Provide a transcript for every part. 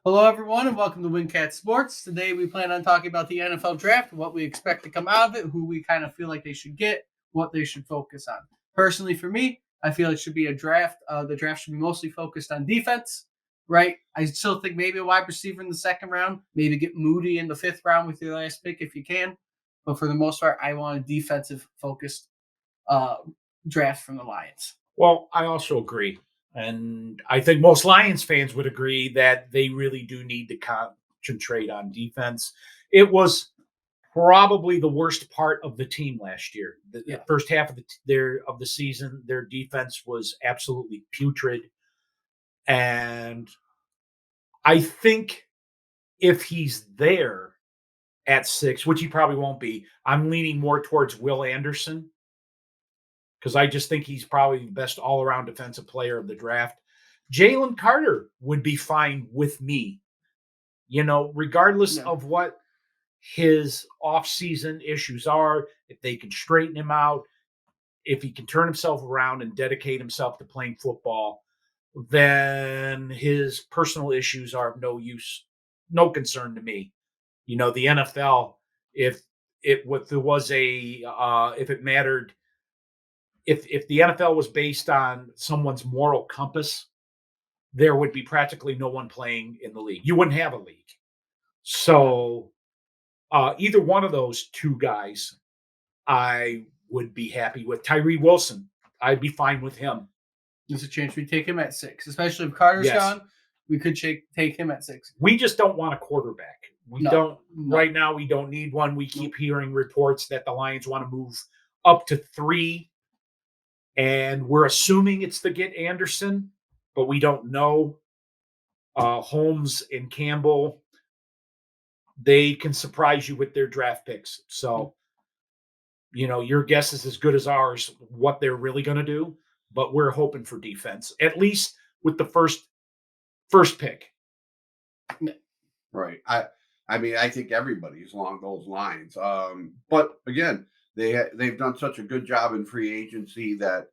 Hello, everyone, and welcome to WinCat Sports. Today, we plan on talking about the NFL draft, what we expect to come out of it, who we kind of feel like they should get, what they should focus on. Personally, for me, I feel it should be a draft. The draft should be mostly focused on defense, right? I still think maybe a wide receiver in the second round, maybe get Moody in the fifth round with your last pick if you can. But for the most part, I want a defensive focused uh, draft from the Lions. Well, I also agree. And I think most Lions fans would agree that they really do need to concentrate on defense. It was probably the worst part of the team last year. The Yeah. first half of the season, their defense was absolutely putrid. And I think if he's there at 6, which he probably won't be, I'm leaning more towards Will Anderson because I just think he's probably the best all around defensive player of the draft. Jalen Carter would be fine with me, regardless Yeah. of what his offseason issues are, if they can straighten him out, if he can turn himself around and dedicate himself to playing football, then his personal issues are of no use, no concern to me. The NFL, if if it mattered, if the NFL was based on someone's moral compass, there would be practically no one playing in the league. You wouldn't have a league. So either one of those two guys, I would be happy with. Tyree Wilson, I'd be fine with him. There's a chance we take him at 6, especially if Carter's gone. We could take him at 6. We just don't want a quarterback. No. Right now. We don't need one. We keep hearing reports that the Lions want to move up to 3, and we're assuming it's to get Anderson, but we don't know. Holmes and Campbell, they can surprise you with their draft picks. So, your guess is as good as ours what they're really going to do, but we're hoping for defense, at least with the first pick. Right. I mean, I think everybody's along those lines. But again, they've done such a good job in free agency that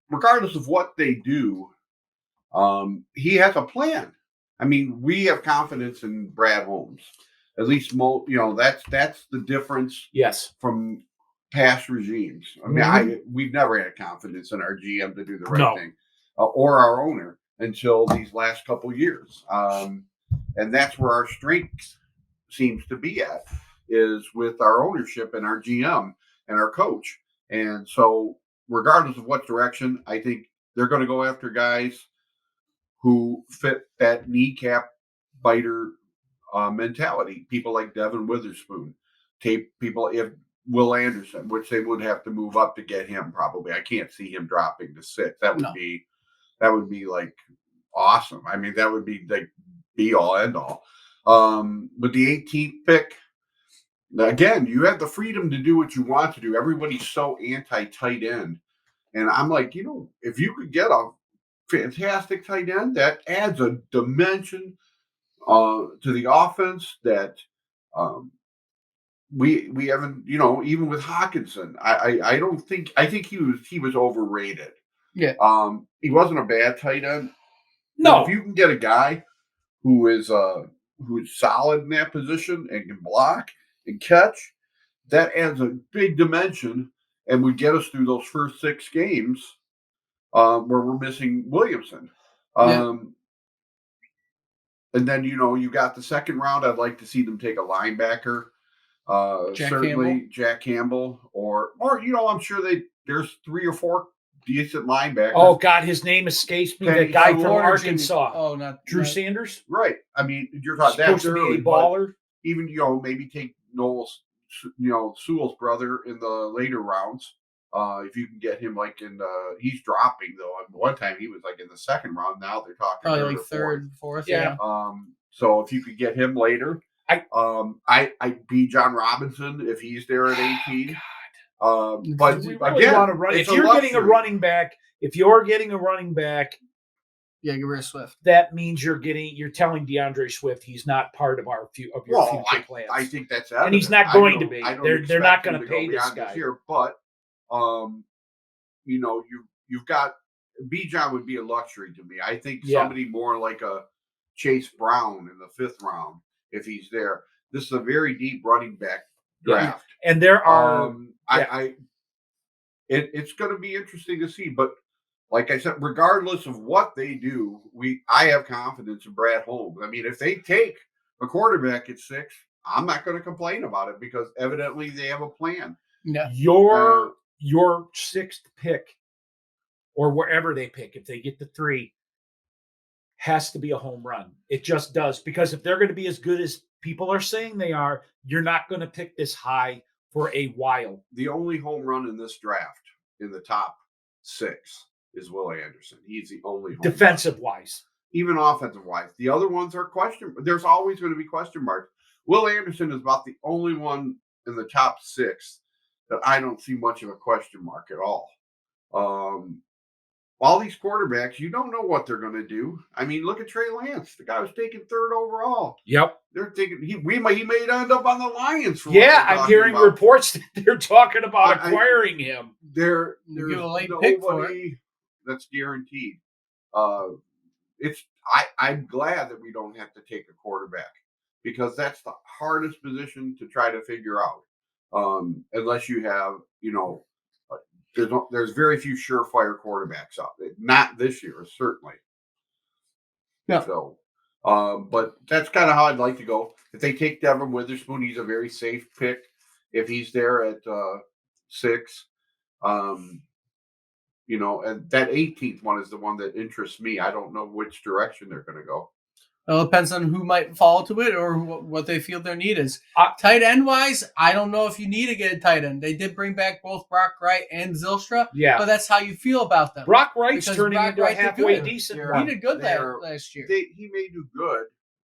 regardless of what they do, he has a plan. I mean, we have confidence in Brad Holmes. At least, that's the difference. Yes, from past regimes. I mean, we've never had confidence in our GM to do the right thing, or our owner until these last couple years. And that's where our strength seems to be at, is with our ownership and our GM and our coach. And so, regardless of what direction, I think they're going to go after guys who fit that kneecap biter mentality. People like Devin Witherspoon, people if Will Anderson, which they would have to move up to get him. Probably, I can't see him dropping to 6. That would be like awesome. I mean, that would be like be all end all. With the 18th pick, again, you have the freedom to do what you want to do. Everybody's so anti tight end, and I'm like, if you could get a fantastic tight end that adds a dimension to the offense that we haven't, even with Hawkinson, I don't think I think he was overrated. Yeah. He wasn't a bad tight end. No, if you can get a guy who is solid in that position and can block and catch, that adds a big dimension and would get us through those first 6 games where we're missing Williamson. And then, you got the second round. I'd like to see them take a linebacker. Jack Campbell, or I'm sure there's 3 or 4 decent linebackers. Oh God, his name escapes me. That guy from Arkansas. Oh, not Drew Sanders. Right. I mean, you're talking supposed to be a baller. Even maybe take Sewell's brother in the later rounds. If you can get him he's dropping though. One time he was like in the second round. Now they're talking probably like third, fourth. Yeah. So if you could get him later, I'd be John Robinson if he's there at 18. But again, if you're getting a running back, yeah, get rid of Swift. That means you're telling DeAndre Swift he's not part of your future plans. I think that's evident. And he's not going to be. They're not going to pay this guy here. But you've got Bijan would be a luxury to me. I think somebody more like a Chase Brown in the 5th round if he's there. This is a very deep running back Yeah. draft. And there are It's going to be interesting to see. But like I said, regardless of what they do, I have confidence in Brad Holmes. I mean, if they take a quarterback at 6, I'm not going to complain about it because evidently they have a plan. Yeah. your 6th pick, or wherever they pick, if they get the 3, has to be a home run. It just does, because if they're going to be as good as people are saying they are, you're not going to pick this high for a while. The only home run in this draft in the top 6 is Will Anderson. He's the only home Defensive wise. even offensive wise. The other ones are question. There's always going to be question marks. Will Anderson is about the only one in the top 6 that I don't see much of a question mark at all. All these quarterbacks, you don't know what they're going to do. I mean, look at Trey Lance. The guy was taken 3rd overall. Yep. They're thinking he may end up on the Lions. Yeah, I'm hearing reports that they're talking about acquiring him. There's give a late pick for it. That's guaranteed. I'm glad that we don't have to take a quarterback because that's the hardest position to try to figure out. Unless you have, there's very few surefire quarterbacks out there. Not this year, certainly. Yeah. So, but that's kind of how I'd like to go. If they take Devin Witherspoon, he's a very safe pick. If he's there at 6, and that 18th one is the one that interests me. I don't know which direction they're going to go. It depends on who might fall to it or what they feel their need is. Tight end wise, I don't know if you need to get a tight end. They did bring back both Brock Wright and Zylstra. Yeah. But that's how you feel about them. Brock Wright's Because turning Brock into Wright a did halfway good. decent They're- one. He did good last year. He may do good,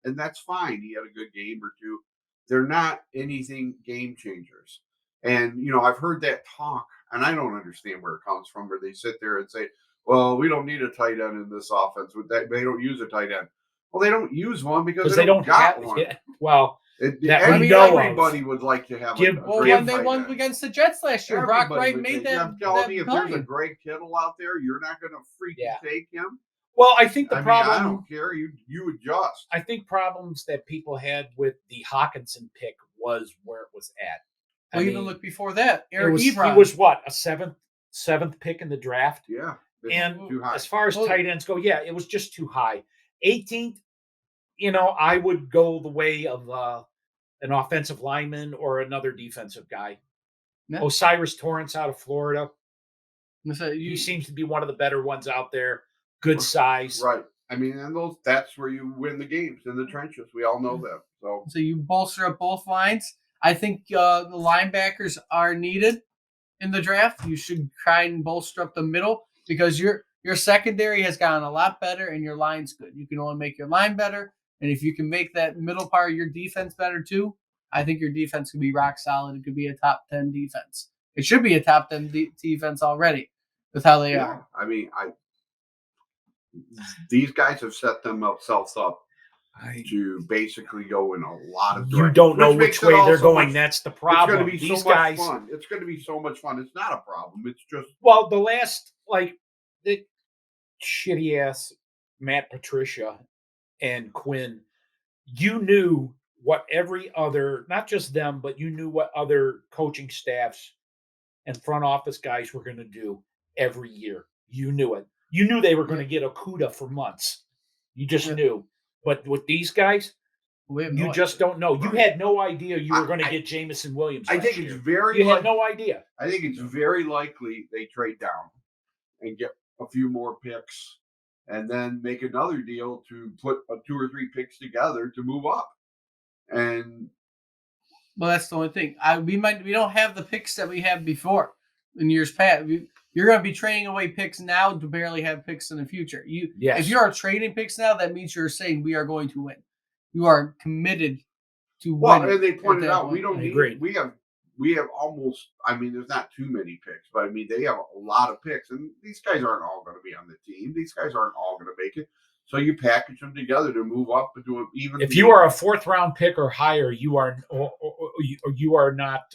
and that's fine. He had a good game or two. They're not anything game changers. And, I've heard that talk, and I don't understand where it comes from, where they sit there and say, well, we don't need a tight end in this offense. They don't use a tight end. Well, they don't use one because they don't got one. Yeah, well, Everybody would like to have when they won against the Jets last year, Brock Wright made that. I'm telling you, if there's a Greg Kittle out there, you're not going to freaking take him. Well, I think problem. I don't care. You adjust. I think problems that people had with the Hawkinson pick was where it was at. Even look before that, Eric he Ebron. was what, a seventh pick in the draft? Yeah. And too high. As far as tight ends go, yeah, it was just too high. 18th, I would go the way of an offensive lineman or another defensive guy. Yeah. Osiris Torrance out of Florida. He seems to be one of the better ones out there. Good size. Right. I mean, and that's where you win the games, in the trenches. We all know that. So you bolster up both lines. I think the linebackers are needed in the draft. You should try and bolster up the middle because your secondary has gotten a lot better and your line's good. You can only make your line better. And if you can make that middle part of your defense better too, I think your defense could be rock solid. It could be a top 10 defense. It should be a top 10 defense already with how they are. I mean, these guys have set themselves up to basically go in a lot of directions. You don't know which way they're going. That's the problem. It's going to be so much fun. It's going to be so much fun. It's not a problem. It's just the last the shitty ass Matt Patricia and Quinn. You knew what every other, not just them, but you knew what other coaching staffs and front office guys were going to do every year. You knew it. You knew they were going to get Okudah for months. You just knew. But with these guys, you just don't know. You had no idea you were going to get Jameson Williams. I think it's very. You had no idea. I think it's very likely they trade down and get a few more picks, and then make another deal to put 2 or 3 picks together to move up. And that's the only thing. We don't have the picks that we had before in years past. You're going to be trading away picks now to barely have picks in the future. If you are trading picks now, that means you're saying we are going to win. You are committed to win. Well, and they pointed out we don't need. We have almost. I mean, there's not too many picks, but I mean they have a lot of picks, and these guys aren't all going to be on the team. These guys aren't all going to make it. So you package them together to move up and do it even. If you are a 4th round pick or higher, you are not,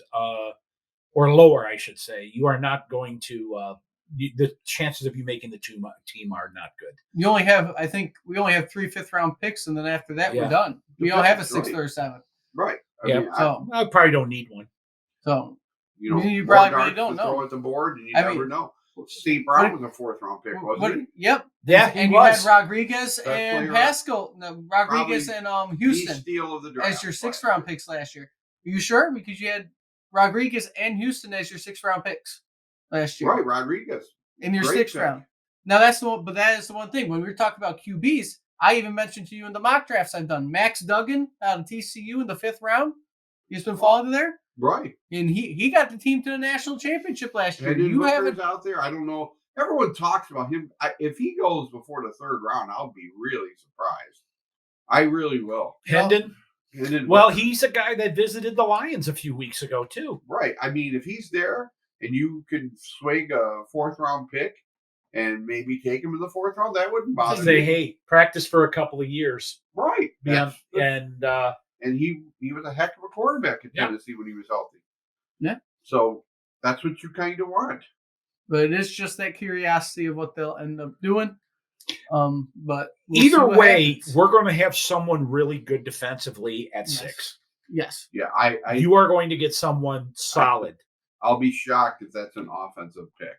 or lower, I should say, you are not going to the chances of you making the team are not good. You only have, I think, we only have 3 5th-round picks, and then after that, Yeah. we're done. We don't have a Depends, 6th or a 7th. Right. Yeah. So, I probably don't need one. so you know, you more probably really darts don't to throw know. at the board, and you I never mean, know. Steve Brown was a 4th-round pick, wasn't he? Yep. Yeah, he And was. you had Rodriguez Best and player- Pascal, no, Rodriguez probably and The Houston steal of the draft as your last 6th-round year. picks last year. Are you sure? Because you had Rodriguez and Houston as your 6th-round picks last year. Right, Rodriguez. In your Great 6th pick. round. Now that's the one, but that is the one thing. When we were talking about QBs, I even mentioned to you in the mock drafts I've done, Max Duggan out of TCU in the 5th round. He's been falling to there. Right. And he got the team to the national championship last year. And then You Hooker's haven't. out there. I don't know. Everyone talks about him. If he goes before the 3rd round, I'll be really surprised. I really will. Hendon. And then Well, Hooker. he's a guy that visited the Lions a few weeks ago too. Right. I mean, if he's there and you can swing a 4th-round pick and maybe take him in the 4th round, that wouldn't bother Say, me. hey, practice for a couple of years. Right. Yeah, That's- and and he was a heck of a quarterback in Yeah. Tennessee when he was healthy. Yeah. So that's what you kind of want. But it is just that curiosity of what they'll end up doing. But we'll see either what way, happens. we're going to have someone really good defensively at Yes. 6. Yes. Yeah, I You are going to get someone solid. I'll be shocked if that's an offensive pick.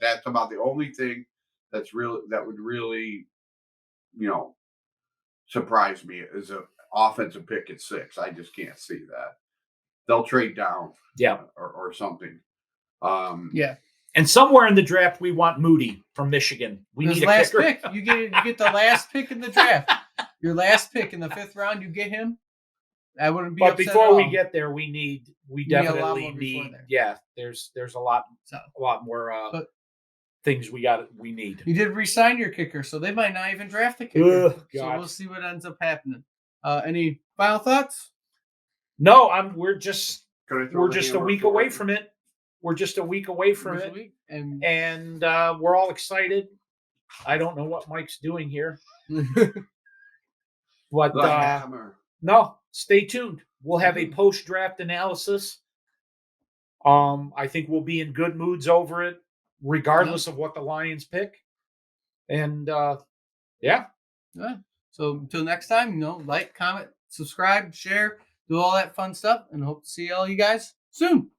That's about the only thing that would really, surprise me is an offensive pick at 6. I just can't see that. They'll trade down, Yeah. or something. Yeah. And somewhere in the draft, we want Moody from Michigan. We His need a last kicker. pick. You get the last pick in the draft. Your last pick in the 5th round, you get him. I wouldn't be But upset before at we all. get there, we need a lot definitely more before need. there. Yeah, there's a lot So. more But- things we need. You did re-sign your kicker, so they might not even draft the kicker. Ugh, So God. we'll see what ends up happening. Any final thoughts? No, we're just Can I throw we're the just a hammer week for away it? from it. We're just a week away from This it, week? And and we're all excited. I don't know what Mike's doing here, but The hammer. no, stay tuned. We'll have a post-draft analysis. I think we'll be in good moods over it, regardless of what the Lions pick. And yeah, yeah. So until next time, like, comment, subscribe, share, do all that fun stuff, and hope to see all you guys soon.